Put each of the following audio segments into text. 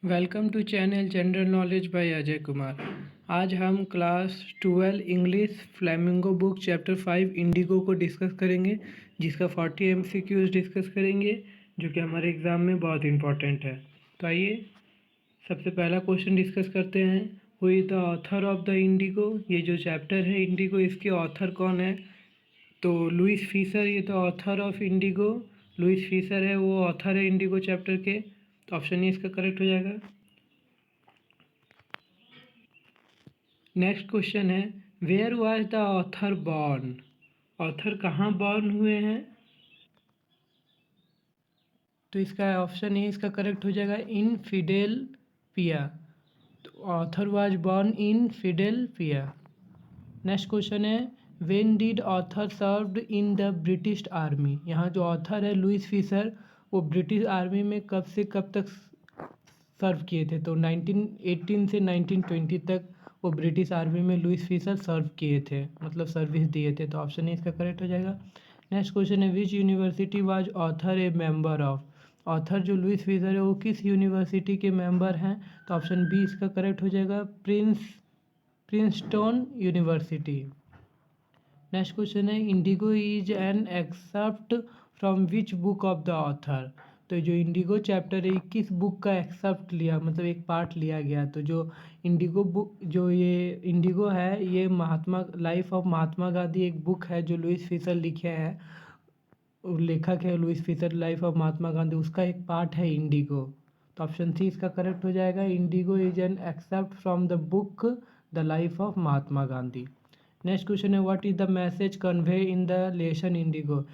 Welcome to channel general knowledge by Ajay Kumar. आज हम class 12 English Flamingo book chapter 5 Indigo को discuss करेंगे, जिसका 40 MCQs डिस्कस करेंगे, जो कि हमारे एग्ज़ाम में बहुत इंपॉर्टेंट है। तो आइए सबसे पहला क्वेश्चन डिस्कस करते हैं। Who is the author of the Indigo. ये जो चैप्टर है इंडिगो, इसके ऑथर कौन है? तो लुइस फीसर, ये तो author of Indigo Louis Fischer है, वो ऑथर है इंडिगो चैप्टर के। तो ऑप्शन ई इसका करेक्ट हो जाएगा। नेक्स्ट क्वेश्चन है, where was the author born. Author कहाँ बॉर्न हुए हैं? तो इसका ऑप्शन ए इसका करेक्ट हो जाएगा, इन फिडेल्फिया। तो author was born in Philadelphia. Next question है, when did author served in the British army. यहाँ जो ऑथर है लुइस फीसर, वो ब्रिटिश आर्मी में कब से कब तक सर्व किए थे? तो 1918 से 1920 तक वो ब्रिटिश आर्मी में लुइस फीसर सर्व किए थे, मतलब सर्विस दिए थे। तो ऑप्शन ए इसका करेक्ट हो जाएगा। नेक्स्ट क्वेश्चन है, which university was author A member of. Author जो लुइस फीसर है वो किस यूनिवर्सिटी के मेंबर हैं? तो ऑप्शन बी इसका करेक्ट हो जाएगा, प्रिंसटन यूनिवर्सिटी। नेक्स्ट क्वेश्चन है, Indigo is an accept from which book of the author. तो जो इंडिगो चैप्टर है किस बुक का एक्सेप्ट लिया, मतलब एक पार्ट लिया गया। तो जो इंडिगो बुक, जो ये इंडिगो है, ये महात्मा लाइफ ऑफ महात्मा गांधी एक बुक है जो लुइस फीसर लिखे हैं। लेखक है Louis Fisher, life of Mahatma Gandhi, उसका एक पार्ट है इंडिगो। तो ऑप्शन सी इसका करेक्ट हो जाएगा, indigo is an accept from the book the life of Mahatma Gandhi. Next question है, what is the message convey in the lesson indigo.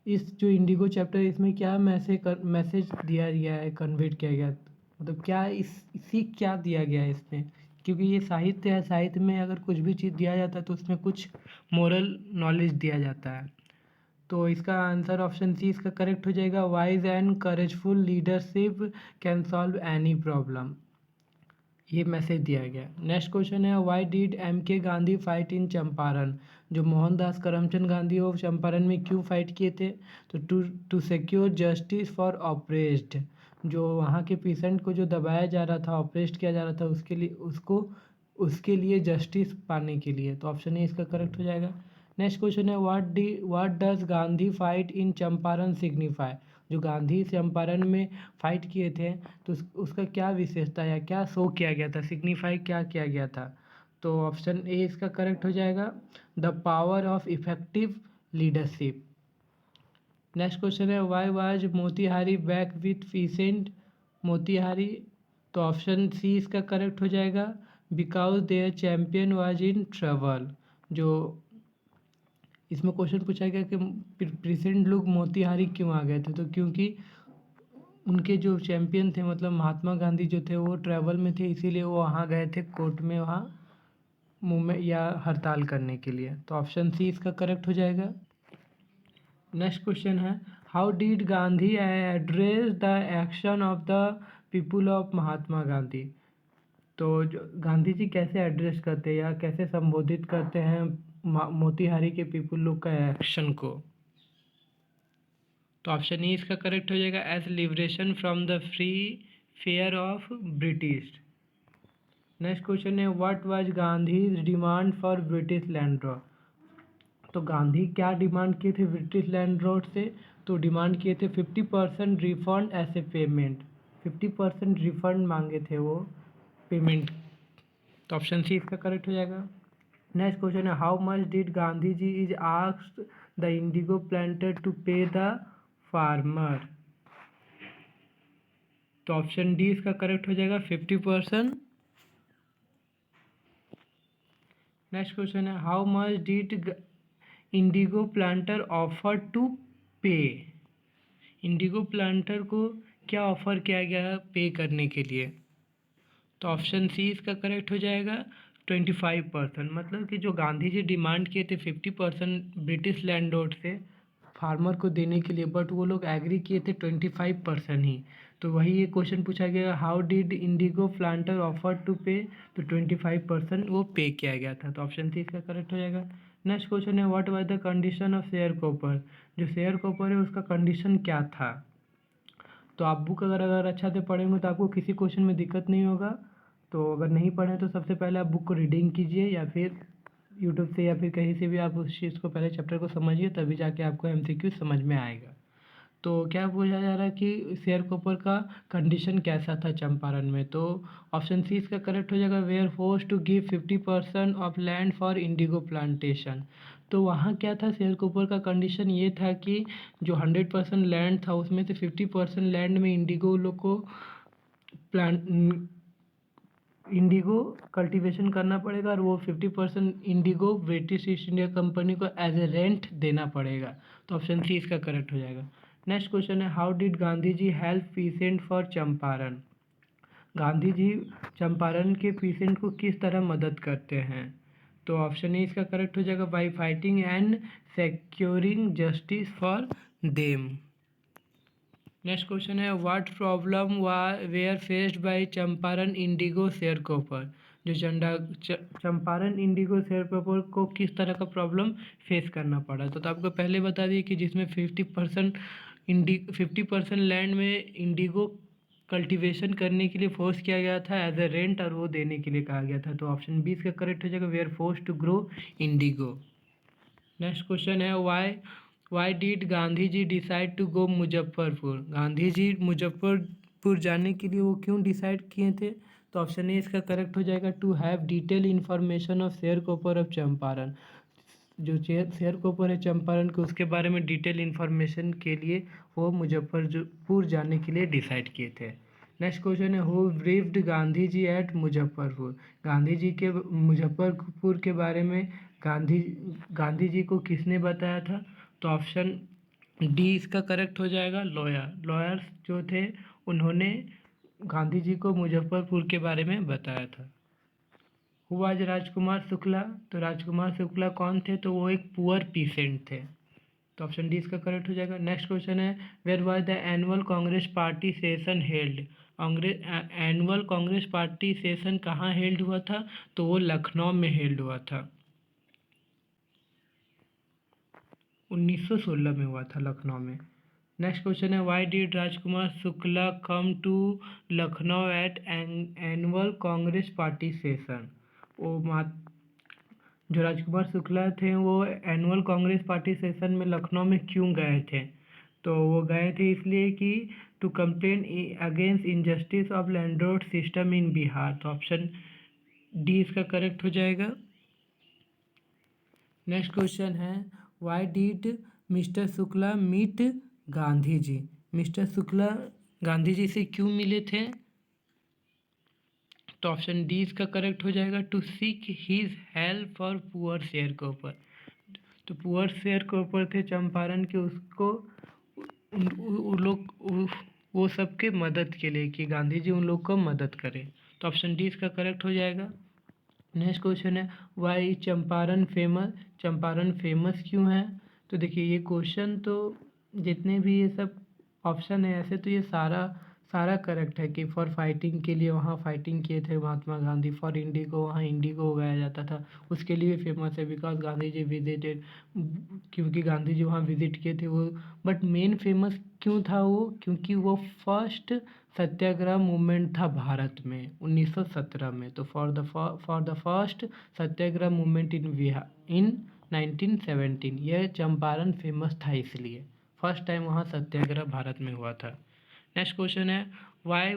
इस जो इंडिगो चैप्टर है इसमें क्या मैसेज दिया गया है, कन्वेट किया गया, मतलब क्या सीख क्या दिया गया है इसमें? क्योंकि ये साहित्य है, साहित्य में अगर कुछ भी चीज़ दिया जाता है तो उसमें कुछ मोरल नॉलेज दिया जाता है। तो इसका आंसर ऑप्शन सी इसका करेक्ट हो जाएगा, wise and courageful leadership can solve any problem. ये मैसेज दिया गया। नेक्स्ट क्वेश्चन है, why did MK Gandhi fight in Champaran. जो मोहनदास करमचंद गांधी वो चंपारण में क्यों फाइट किए थे? तो to secure justice for oppressed. जो वहाँ के पेशेंट को जो दबाया जा रहा था, ऑपरेस्ट किया जा रहा था, उसके लिए जस्टिस पाने के लिए। तो ऑप्शन ए इसका करेक्ट हो जाएगा। नेक्स्ट क्वेश्चन है, what does Gandhi fight in Champaran signify. जो गांधी चंपारण में फाइट किए थे तो उसका क्या विशेषता या क्या शो किया गया था, सिग्निफाई क्या किया गया था? तो ऑप्शन ए इसका करेक्ट हो जाएगा, the power of effective leadership. Next question है, why was Motihari back with peasant Motihari. तो ऑप्शन सी इसका करेक्ट हो जाएगा, because there champion was in trouble. जो इसमें क्वेश्चन पूछा गया कि प्रेसिडेंट लोग मोतिहारी क्यों आ गए थे, तो क्योंकि उनके जो चैम्पियन थे, मतलब महात्मा गांधी जो थे, वो ट्रैवल में थे, इसीलिए वो वहाँ गए थे कोर्ट में, वहाँ मूवमेंट या हड़ताल करने के लिए। तो ऑप्शन सी इसका करेक्ट हो जाएगा। नेक्स्ट क्वेश्चन है, how did Gandhi address the action of the people of Mahatma Gandhi. तो जो गांधी जी कैसे एड्रेस करते हैं या कैसे संबोधित करते हैं मोतिहारी के पीपुल लोग का एक्शन को? तो ऑप्शन ई इसका करेक्ट हो जाएगा, as liberation from the free fair of British. Next question है, what was Gandhi demand for British land draw. तो गांधी क्या डिमांड किए थे ब्रिटिश लैंड ड्रॉ से? तो डिमांड किए थे 50% refund as a payment. 50% refund मांगे थे वो पेमेंट। तो ऑप्शन सी इसका करेक्ट हो जाएगा। नेक्स्ट क्वेश्चन है, how much did Gandhi ji is asked the indigo planter to pay the farmer. तो ऑप्शन डी इसका करेक्ट हो जाएगा, 50%। नेक्स्ट क्वेश्चन है, how much did indigo planter offer to pay. Indigo planter को क्या ऑफर किया गया पे करने के लिए? तो ऑप्शन सी इसका करेक्ट हो जाएगा, 25%। मतलब कि जो गांधी जी डिमांड किए थे 50% ब्रिटिश लैंड लॉर्ड से फार्मर को देने के लिए, बट वो लोग एग्री किए थे 25% ही। तो वही ये क्वेश्चन पूछा गया, how did indigo planter offer to pay. तो 25% वो पे किया गया था। तो ऑप्शन सी इसका करेक्ट हो जाएगा। नेक्स्ट क्वेश्चन है, what was the condition of share copper. जो शेयर कॉपर है उसका कंडीशन क्या था? तो आप बुक अगर अच्छा से पढ़ेंगे तो आपको किसी क्वेश्चन में दिक्कत नहीं होगा। तो अगर नहीं पढ़ें तो सबसे पहले आप बुक को रीडिंग कीजिए या फिर यूट्यूब से या फिर कहीं से भी आप उस चीज़ को पहले चैप्टर को समझिए, तभी जाके आपको एमसीक्यू समझ में आएगा। तो क्या पूछा जा रहा है कि शेरकोपर का कंडीशन कैसा था चंपारण में, तो ऑप्शन सी इसका करेक्ट हो जाएगा, were force to give 50% of land for indigo plantation. तो वहाँ क्या था, शेरकोपर का कंडीशन ये था कि जो 100% लैंड था उसमें से 50% लैंड में इंडिगो लोग को प्लांट इंडिगो कल्टीवेशन करना पड़ेगा, और वो 50% indigo British East India company को एज ए रेंट देना पड़ेगा। तो ऑप्शन सी इसका करेक्ट हो जाएगा। नेक्स्ट क्वेश्चन है, how did Gandhi ji help peasant for Champaran. Gandhi ji Champaran के पीसेंट को किस तरह मदद करते हैं, तो ऑप्शन ए इसका करेक्ट हो जाएगा, by fighting and securing justice for them. Next question है, what problem were faced by Champaran indigo sharecropper. जो चंपारण इंडिगो शेरकोपर को किस तरह का प्रॉब्लम फेस करना पड़ा, तो आपको पहले बता दिए कि जिसमें 50% लैंड में इंडिगो कल्टीवेशन करने के लिए फोर्स किया गया था एज ए रेंट, और वो देने के लिए कहा गया था। तो ऑप्शन बी इसका करेक्ट हो जाएगा, were force to grow indigo. Next question है, why did Gandhi ji decide to go Muzaffarpur. Gandhi ji Muzaffarpur जाने के लिए वो क्यों डिसाइड किए थे, तो ऑप्शन ए इसका करेक्ट हो जाएगा, to have detail information of sharecropper of Champaran. जो शेरकोपर है चंपारण के, उसके बारे में डिटेल इन्फॉर्मेशन के लिए वो मुजफ्फरपुर जाने के लिए डिसाइड किए थे। नेक्स्ट क्वेश्चन है, who briefed Gandhi ji at Muzaffarpur. Gandhi ji के मुजफ्फरपुर के बारे में गांधी जी को किसने बताया था, तो ऑप्शन डी इसका करेक्ट हो जाएगा, लॉयर्स जो थे उन्होंने गांधी जी को मुजफ्फरपुर के बारे में बताया था। हुआ आज राजकुमार शुक्ला, तो राजकुमार शुक्ला कौन थे, तो वो एक पुअर पीसेंट थे। तो ऑप्शन डी इसका करेक्ट हो जाएगा। नेक्स्ट क्वेश्चन है, where was the annual Congress party session held. Annual Congress party session कहाँ हेल्ड हुआ था, तो वो लखनऊ में हेल्ड हुआ था। 1916 में हुआ था लखनऊ में। नेक्स्ट क्वेश्चन है, why did Rajkumar Shukla come to Lucknow at annual Congress party session. वो जो राजकुमार शुक्ला थे वो एनुअल कांग्रेस पार्टी सेशन में लखनऊ में क्यों गए थे, तो वो गए थे इसलिए कि to complain against injustice of landlord system in Bihar. तो ऑप्शन डी इसका करेक्ट हो जाएगा। नेक्स्ट क्वेश्चन है, why did mister Shukla meet Gandhi ji. Mister Shukla Gandhi ji से क्यों मिले थे, तो ऑप्शन डी इसका करेक्ट हो जाएगा, to seek his help for poor sharecropper. तो पुअर शेरकोपर थे चंपारण के, उसको वो सबके मदद के लिए कि गांधी जी उन लोग को मदद करें। तो ऑप्शन डी इसका करेक्ट हो जाएगा। नेक्स्ट क्वेश्चन है, why Champaran famous. Champaran famous क्यों है, तो देखिए ये क्वेश्चन तो जितने भी ये सब ऑप्शन है ऐसे तो ये सारा करेक्ट है कि फॉर फाइटिंग के लिए वहाँ फाइटिंग किए थे महात्मा गांधी, फॉर इंडिगो वहाँ इंडिगो उगाया जाता था उसके लिए फेमस है, बिकॉज गांधी जी विजिटेड, क्योंकि गांधी जी वहाँ विजिट किए थे वो। बट मेन फेमस क्यों था वो, क्योंकि वो फर्स्ट सत्याग्रह मूवमेंट था भारत में 1917 में। तो for the first Satyagraha movement in 1917 यह चंपारण फेमस था, इसलिए फर्स्ट टाइम वहाँ सत्याग्रह भारत में हुआ था। नेक्स्ट क्वेश्चन है, why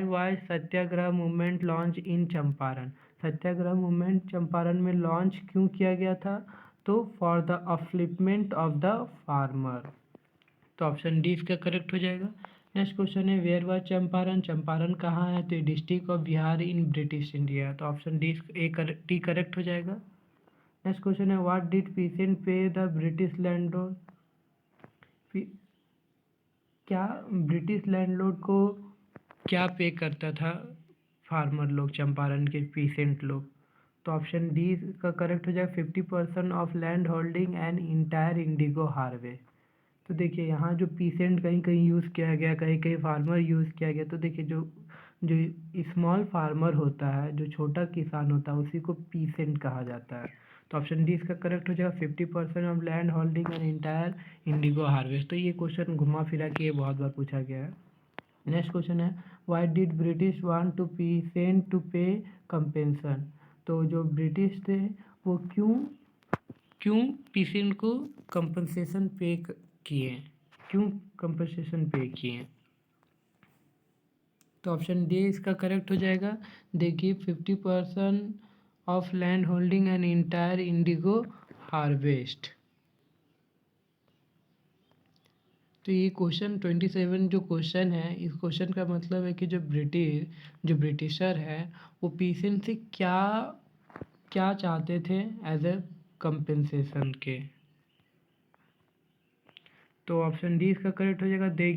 why satyagraha movement launch in Champaran. Satyagraha movement Champaran में लॉन्च क्यों किया गया था, तो for the upliftment of the farmer. तो ऑप्शन डी इसका करेक्ट हो जाएगा। नेक्स्ट क्वेश्चन है, वेयर वाज चंपारण। चंपारण कहाँ है, तो district of Bihar in British India. तो ऑप्शन डी करेक्ट हो जाएगा। नेक्स्ट क्वेश्चन है, what did peasant pay the British landlord. क्या ब्रिटिश लैंडलॉर्ड को क्या पे करता था फार्मर लोग, चंपारण के पीसेंट लोग। तो ऑप्शन डी का करेक्ट हो जाएगा, 50% of land holding and entire indigo harvest. तो देखिए यहाँ जो पीसेंट कहीं कहीं यूज़ किया गया, कहीं कहीं फार्मर यूज़ किया गया। तो देखिए जो जो स्मॉल फार्मर होता है, जो छोटा किसान होता है, उसी को पीसेंट कहा जाता है। तो ऑप्शन डी इसका करेक्ट हो जाएगा, 50% of land holding and entire indigo harvest. तो ये क्वेश्चन घुमा फिरा के बहुत बार पूछा गया है। नेक्स्ट क्वेश्चन है why did British want to peasant to pay compensation. तो जो ब्रिटिश थे वो क्यों क्यों पीसेंट को कंपनसेशन पे किए, क्यों कंपनसेशन पे किए। तो ऑप्शन डी इसका करेक्ट हो जाएगा। They give 50% of land holding and entire indigo harvest. तो ये क्वेश्चन 27 जो क्वेश्चन है, इस क्वेश्चन का मतलब है कि जो ब्रिटिशर है वो पीसेंट से क्या क्या चाहते थे एज ए कंपेंसेशन के। तो ऑप्शन डी इसका करेक्ट हो जाएगा। They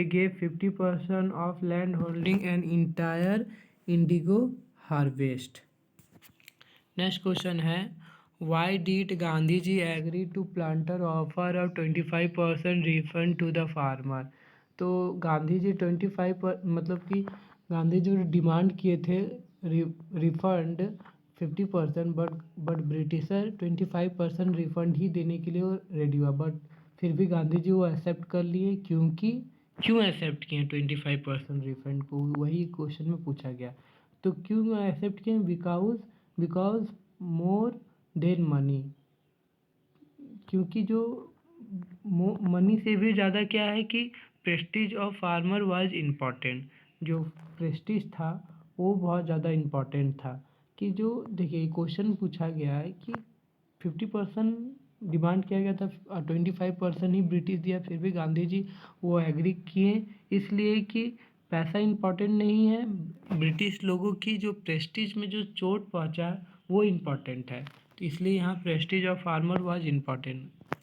gave 50% of land holding and entire indigo harvest. Next question है why did Gandhi ji agree to planter offer of 25% refund to the farmer. तो गांधी जी 25 मतलब कि गांधी जी डिमांड किए थे रिफंड 50%, बट ब्रिटिशर 25% रिफंड ही देने के लिए रेडी हुआ, बट फिर भी गांधी जी वो एक्सेप्ट कर लिए। क्योंकि क्यों एक्सेप्ट किए 25% रिफंड को, वही क्वेश्चन में पूछा गया। तो क्यों एक्सेप्ट किए, बिकॉज मोर देन मनी। क्योंकि जो मनी से भी ज़्यादा क्या है कि Prestige of farmer was important. जो प्रेस्टीज था वो बहुत ज़्यादा इम्पॉर्टेंट था। कि जो देखिए क्वेश्चन पूछा गया है कि 50% डिमांड किया गया था, 25% ही ब्रिटिश दिया, फिर भी गांधी जी वो एग्री किए, इसलिए कि पैसा इम्पॉर्टेंट नहीं है, ब्रिटिश लोगों की जो प्रेस्टीज में जो चोट पहुंचा वो इम्पॉर्टेंट है। तो इसलिए यहाँ prestige of farmer was important.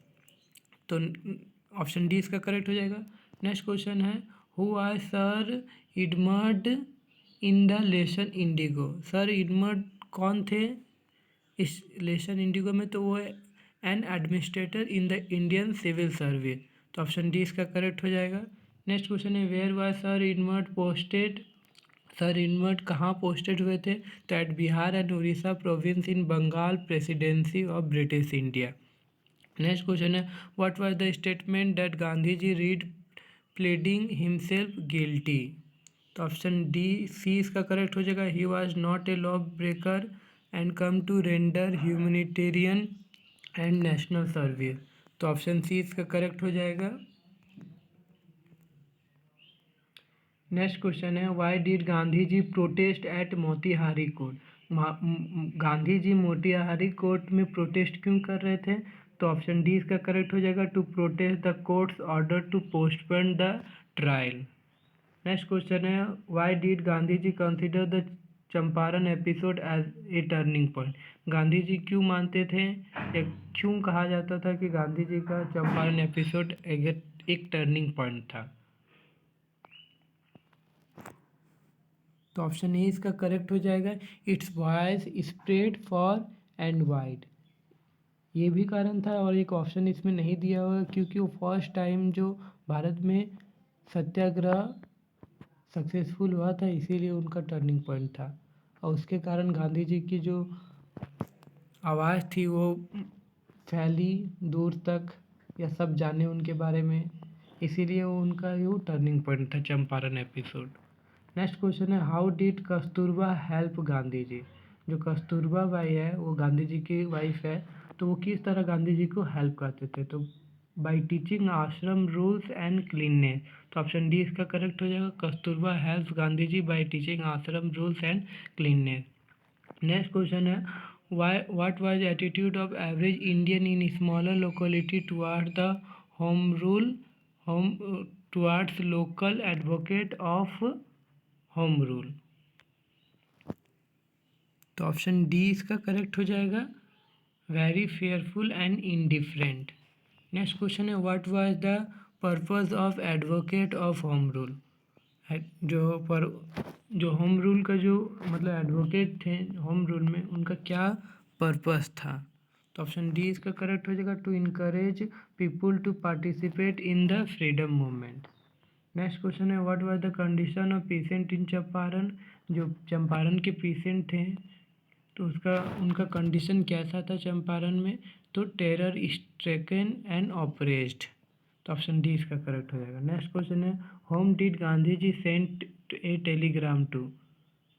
तो ऑप्शन डी इसका करेक्ट हो जाएगा। नेक्स्ट क्वेश्चन है who are sir Edmund in the lesson indigo. Sir Edmund कौन थे इस लेसन इंडिगो में। तो वो an administrator in the Indian civil service. तो ऑप्शन डी इसका करेक्ट हो जाएगा। नेक्स्ट क्वेश्चन है where was sir Edmund posted. Sir Edmund कहाँ पोस्टेड हुए थे। तो at Bihar and Orissa province in Bengal presidency of British India. Next question है what was the statement that Gandhi ji read pleading himself guilty. तो ऑप्शन डी सी इसका correct हो जाएगा। He was not a law breaker and come to render humanitarian and national service. तो option C इसका correct हो जाएगा। Next question है why did Gandhi ji protest at Motihari court. Gandhi ji Motihari court में प्रोटेस्ट क्यों कर रहे थे। तो ऑप्शन डी इसका करेक्ट हो जाएगा to protest the court's order to postpone the trial. Next question है why did Gandhi ji consider the Champaran episode as a turning point. Gandhi ji क्यों मानते थे या क्यों कहा जाता था कि गांधी जी का चंपारण एपिसोड एक टर्निंग पॉइंट था। तो ऑप्शन ए इसका करेक्ट हो जाएगा। It's voice spread for and wide. ये भी कारण था और एक ऑप्शन इसमें नहीं दिया हुआ क्योंकि वो फर्स्ट टाइम जो भारत में सत्याग्रह सक्सेसफुल हुआ था, इसीलिए उनका टर्निंग पॉइंट था और उसके कारण गांधी जी की जो आवाज़ थी वो फैली दूर तक या सब जाने उनके बारे में, इसीलिए वो उनका वो टर्निंग पॉइंट था चंपारण एपिसोड। नेक्स्ट क्वेश्चन है how did Kasturba help Gandhi ji. जो कस्तूरबा बाई है वो गांधी जी की वाइफ है, तो वो किस तरह गांधी जी को हेल्प करते थे। तो by teaching ashram rules and cleanliness. तो ऑप्शन डी इसका करेक्ट हो जाएगा। Kasturba help Gandhi ji by teaching ashram rules and cleanliness. Next question है what was attitude of average Indian in smaller locality toward the home rule home towards local advocate of home rule. तो option D इसका correct हो जाएगा very fearful and indifferent. Next question है what was the purpose of advocate of home rule. जो home rule का जो मतलब advocate थे होम रूल में, उनका क्या पर्पस था। तो ऑप्शन डी इसका करेक्ट हो जाएगा to encourage people to participate in the freedom movement. Next question है what was the condition of patient in Champaran. जो चंपारण के पेशेंट थे तो उनका कंडीशन कैसा था चंपारण में। तो टेरर स्ट्रेकन एंड ऑपरेस्ड। तो ऑप्शन डी इसका करेक्ट हो जाएगा। नेक्स्ट क्वेश्चन है whom did Gandhi ji sent a telegram to,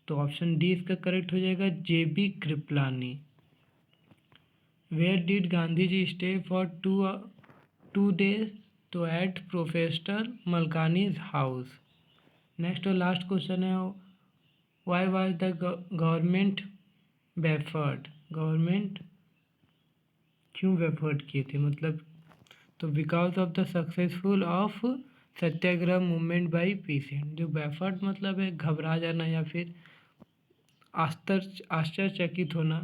तो ऑप्शन डी इसका करेक्ट हो जाएगा, JB Kripalani. Where did Gandhi ji stay for 2 days, तो at professor Malkani's house. Next और लास्ट क्वेश्चन है why was the government baffled, government क्यों बेफर्ड किए थे, मतलब तो because of the successful of Satyagraha movement by pheasant. जो बेफर्ड मतलब है घबरा जाना या फिर आश्चर्यचकित होना,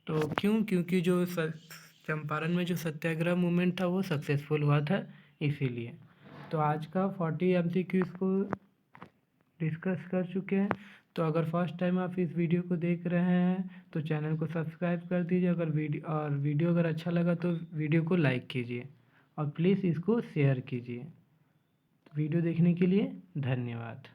तो क्यों, क्योंकि जो चंपारण में जो सत्याग्रह मूवमेंट था वो सक्सेसफुल हुआ था इसीलिए। तो आज का 40 MCQs को डिस्कस कर चुके हैं। तो अगर फर्स्ट टाइम आप इस वीडियो को देख रहे हैं तो चैनल को सब्सक्राइब कर दीजिए। अगर वीडियो अगर अच्छा लगा तो वीडियो को लाइक कीजिए और प्लीज़ इसको शेयर कीजिए। वीडियो देखने के लिए धन्यवाद।